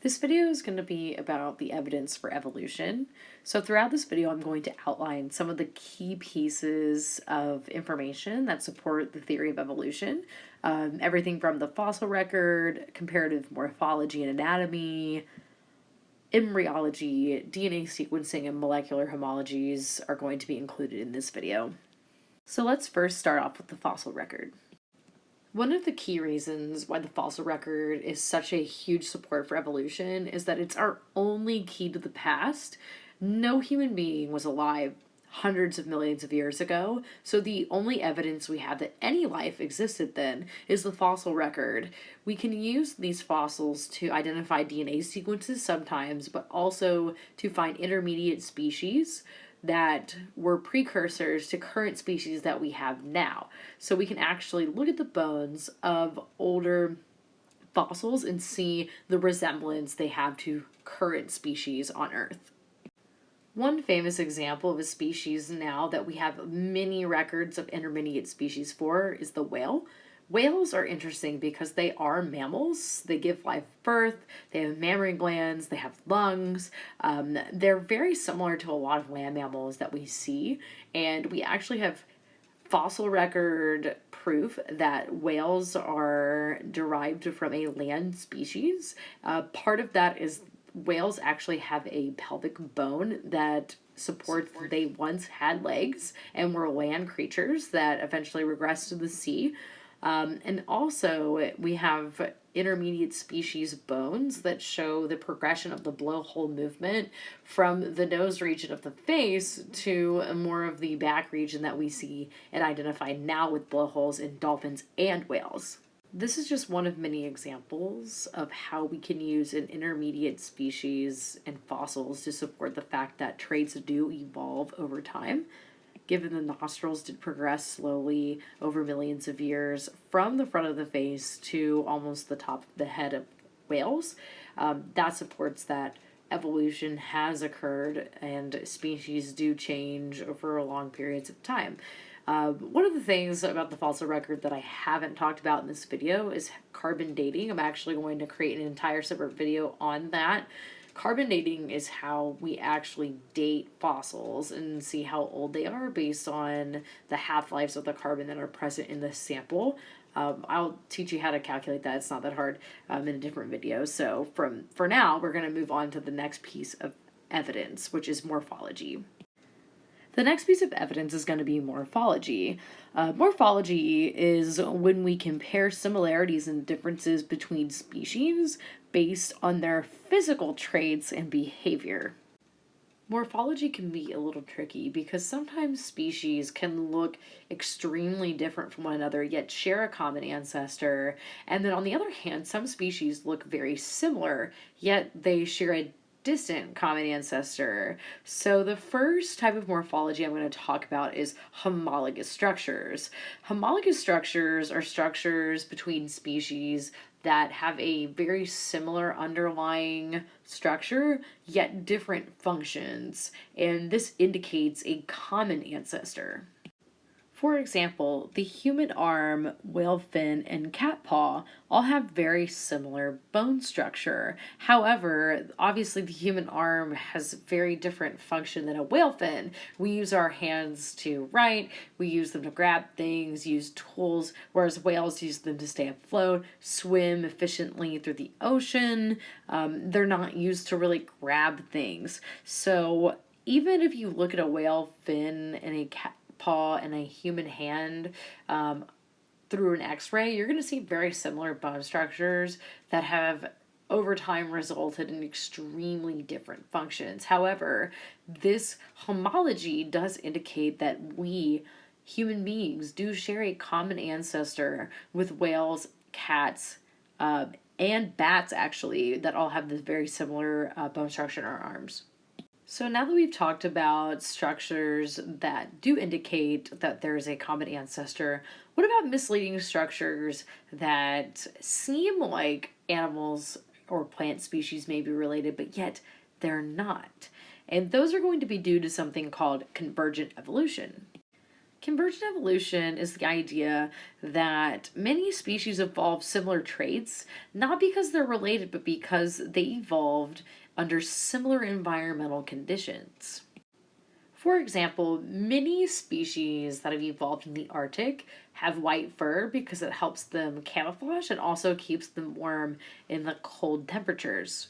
This video is going to be about the evidence for evolution. So throughout this video, I'm going to outline some of the key pieces of information that support the theory of evolution. Everything from the fossil record, comparative morphology and anatomy, embryology, DNA sequencing, and molecular homologies are going to be included in this video. So let's first start off with the fossil record. One of the key reasons why the fossil record is such a huge support for evolution is that it's our only key to the past. No human being was alive hundreds of millions of years ago, so the only evidence we have that any life existed then is the fossil record. We can use these fossils to identify DNA sequences sometimes, but also to find intermediate species that were precursors to current species that we have now. So we can actually look at the bones of older fossils and see the resemblance they have to current species on Earth. One famous example of a species now that we have many records of intermediate species for is the whale. Whales are interesting because they are mammals. They give live birth, they have mammary glands, they have lungs. They're very similar to a lot of land mammals that we see, and we actually have fossil record proof that whales are derived from a land species. Part of that is whales actually have a pelvic bone that supports that they once had legs and were land creatures that eventually regressed to the sea. And also, we have intermediate species bones that show the progression of the blowhole movement from the nose region of the face to more of the back region that we see and identify now with blowholes in dolphins and whales. This is just one of many examples of how we can use an intermediate species and fossils to support the fact that traits do evolve over time. Given the nostrils did progress slowly over millions of years from the front of the face to almost the top of the head of whales, that supports that evolution has occurred and species do change over long periods of time. One of the things about the fossil record that I haven't talked about in this video is carbon dating. I'm actually going to create an entire separate video on that. Carbon dating is how we actually date fossils and see how old they are based on the half-lives of the carbon that are present in the sample. I'll teach you how to calculate that. It's not that hard in a different video. So for now, we're going to move on to the next piece of evidence, which is morphology. The next piece of evidence is going to be morphology. Morphology is when we compare similarities and differences between species based on their physical traits and behavior. Morphology can be a little tricky because sometimes species can look extremely different from one another yet share a common ancestor, and then on the other hand, some species look very similar yet they share a distant common ancestor. So the first type of morphology I'm going to talk about is homologous structures. Homologous structures are structures between species that have a very similar underlying structure, yet different functions, and this indicates a common ancestor. For example, the human arm, whale fin, and cat paw all have very similar bone structure. However, obviously the human arm has very different function than a whale fin. We use our hands to write, we use them to grab things, use tools, whereas whales use them to stay afloat, swim efficiently through the ocean. They're not used to really grab things. So even if you look at a whale fin and a cat paw and a human hand through an x-ray, you're going to see very similar bone structures that have over time resulted in extremely different functions. However, this homology does indicate that we human beings do share a common ancestor with whales, cats, and bats actually, that all have this very similar bone structure in our arms. So now that we've talked about structures that do indicate that there's a common ancestor, what about misleading structures that seem like animals or plant species may be related, but yet they're not? And those are going to be due to something called convergent evolution. Convergent evolution is the idea that many species evolve similar traits, not because they're related, but because they evolved under similar environmental conditions. For example, many species that have evolved in the Arctic have white fur because it helps them camouflage and also keeps them warm in the cold temperatures.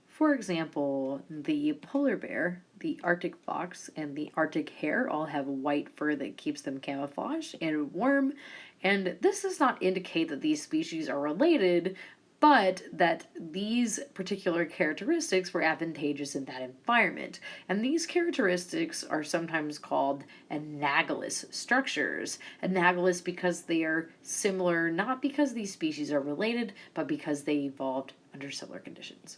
For example, the polar bear, the Arctic fox, and the Arctic hare all have white fur that keeps them camouflaged and warm, and this does not indicate that these species are related, but that these particular characteristics were advantageous in that environment. And these characteristics are sometimes called analogous structures. Analogous because they are similar, not because these species are related, but because they evolved under similar conditions.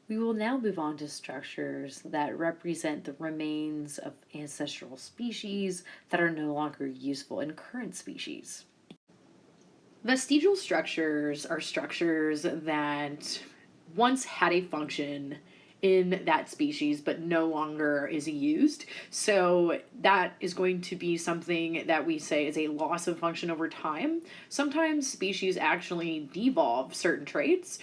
We will now move on to structures that represent the remains of ancestral species that are no longer useful in current species. Vestigial structures are structures that once had a function in that species but no longer is used. So that is going to be something that we say is a loss of function over time. Sometimes species actually devolve certain traits.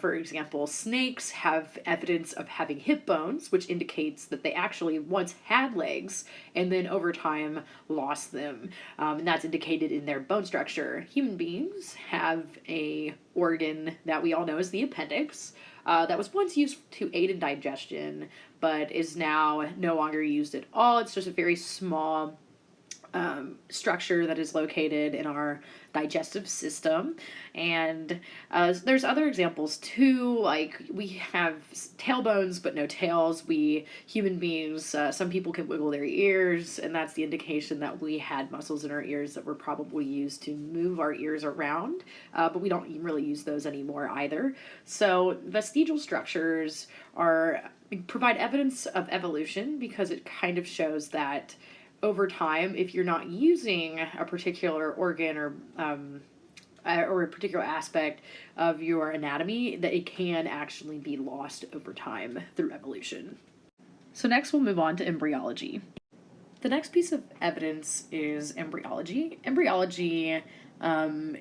For example, snakes have evidence of having hip bones, which indicates that they actually once had legs and then over time lost them. And that's indicated in their bone structure. Human beings have a organ that we all know as the appendix. That was once used to aid in digestion, but is now no longer used at all. It's just a very small structure that is located in our digestive system. And there's other examples too, like we have tailbones but no tails. Human beings, some people can wiggle their ears, and that's the indication that we had muscles in our ears that were probably used to move our ears around, but we don't really use those anymore either. So vestigial structures provide evidence of evolution because it kind of shows that over time, if you're not using a particular organ or a particular aspect of your anatomy, that it can actually be lost over time through evolution. So next we'll move on to embryology. The next piece of evidence is embryology. Embryology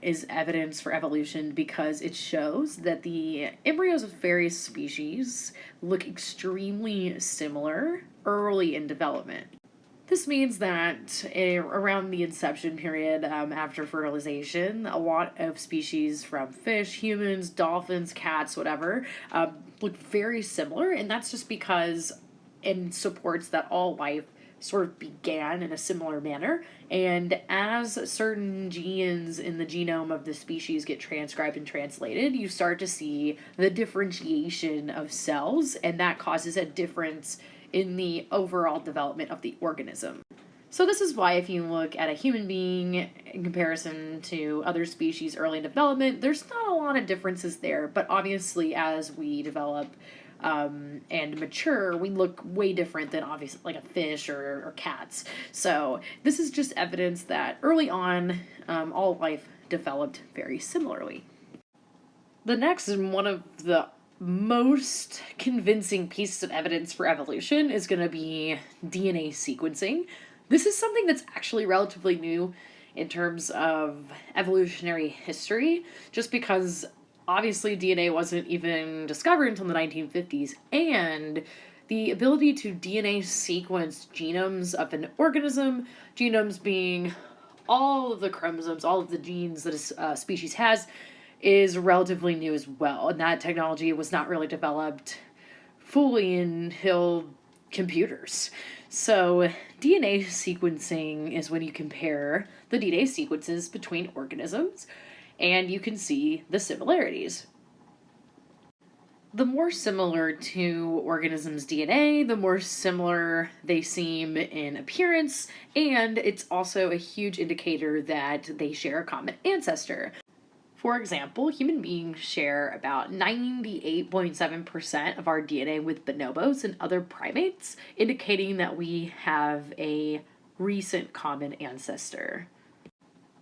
is evidence for evolution because it shows that the embryos of various species look extremely similar early in development. This means that around the inception period after fertilization, a lot of species from fish, humans, dolphins, cats, whatever, look very similar, and that's just because it supports that all life sort of began in a similar manner, and as certain genes in the genome of the species get transcribed and translated, you start to see the differentiation of cells, and that causes a difference in the overall development of the organism. So this is why if you look at a human being in comparison to other species early in development, there's not a lot of differences there, but obviously as we develop and mature, we look way different than obviously like a fish or cats. So this is just evidence that early on, all life developed very similarly. The next is one of the most convincing pieces of evidence for evolution is going to be DNA sequencing. This is something that's actually relatively new in terms of evolutionary history, just because obviously DNA wasn't even discovered until the 1950s, and the ability to DNA sequence genomes of an organism, genomes being all of the chromosomes, all of the genes that a species has, is relatively new as well, and that technology was not really developed fully until computers. So DNA sequencing is when you compare the DNA sequences between organisms, and you can see the similarities. The more similar to organisms' DNA, the more similar they seem in appearance, and it's also a huge indicator that they share a common ancestor. For example, human beings share about 98.7% of our DNA with bonobos and other primates, indicating that we have a recent common ancestor.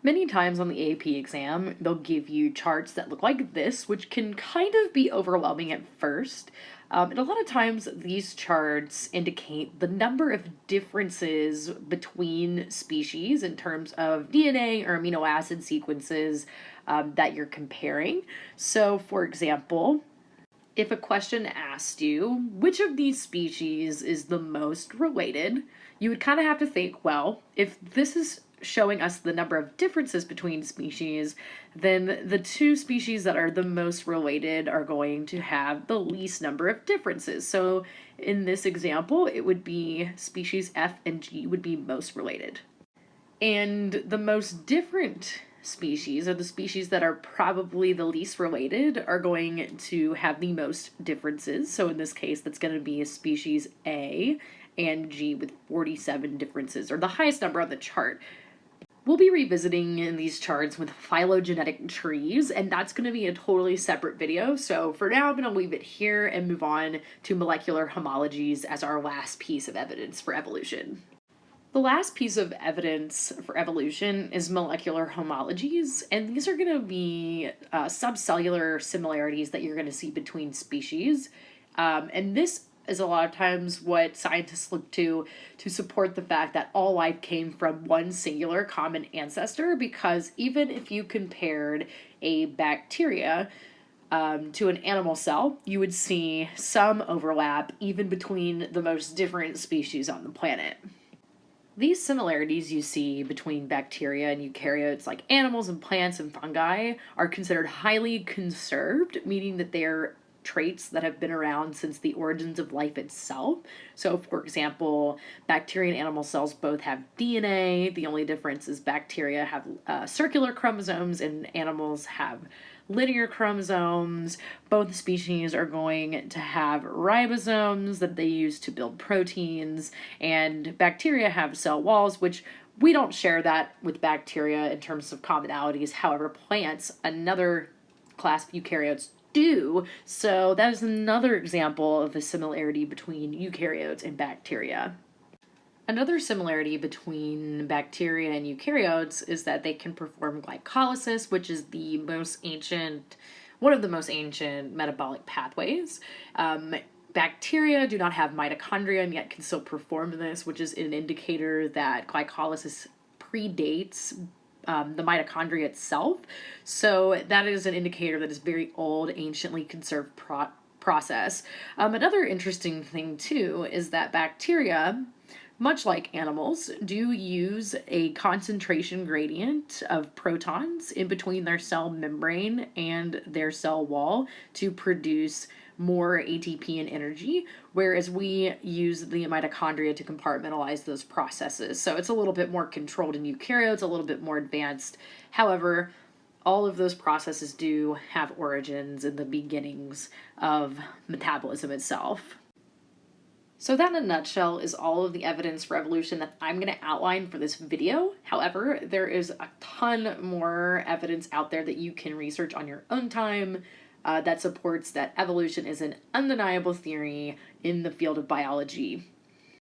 Many times on the AP exam, they'll give you charts that look like this, which can kind of be overwhelming at first. And a lot of times, these charts indicate the number of differences between species in terms of DNA or amino acid sequences that you're comparing. So, for example, if a question asked you, which of these species is the most related, you would kind of have to think, well, if this is showing us the number of differences between species, then the two species that are the most related are going to have the least number of differences. So in this example, it would be species F and G would be most related. And the most different species, or the species that are probably the least related, are going to have the most differences. So in this case, that's going to be a species A and G with 47 differences, or the highest number on the chart. We'll be revisiting these charts with phylogenetic trees, and that's going to be a totally separate video. So for now, I'm going to leave it here and move on to molecular homologies as our last piece of evidence for evolution. The last piece of evidence for evolution is molecular homologies, and these are going to be subcellular similarities that you're going to see between species. And this is a lot of times what scientists look to support the fact that all life came from one singular common ancestor, because even if you compared a bacteria to an animal cell, you would see some overlap even between the most different species on the planet. These similarities you see between bacteria and eukaryotes, like animals and plants and fungi, are considered highly conserved, meaning that they're traits that have been around since the origins of life itself. So, for example, bacteria and animal cells both have DNA. The only difference is bacteria have circular chromosomes and animals have linear chromosomes. Both species are going to have ribosomes that they use to build proteins, and bacteria have cell walls, which we don't share that with bacteria in terms of commonalities. However, plants, another class of eukaryotes, do. So that is another example of the similarity between eukaryotes and bacteria. Another similarity between bacteria and eukaryotes is that they can perform glycolysis, which is one of the most ancient metabolic pathways. Bacteria do not have mitochondria and yet can still perform this, which is an indicator that glycolysis predates the mitochondria itself. So that is an indicator that is very old, anciently conserved process. Another interesting thing too is that bacteria, much like animals, do use a concentration gradient of protons in between their cell membrane and their cell wall to produce more ATP and energy, whereas we use the mitochondria to compartmentalize those processes. So it's a little bit more controlled in eukaryotes, a little bit more advanced. However, all of those processes do have origins in the beginnings of metabolism itself. So that, in a nutshell, is all of the evidence for evolution that I'm going to outline for this video. However, there is a ton more evidence out there that you can research on your own time that supports that evolution is an undeniable theory in the field of biology.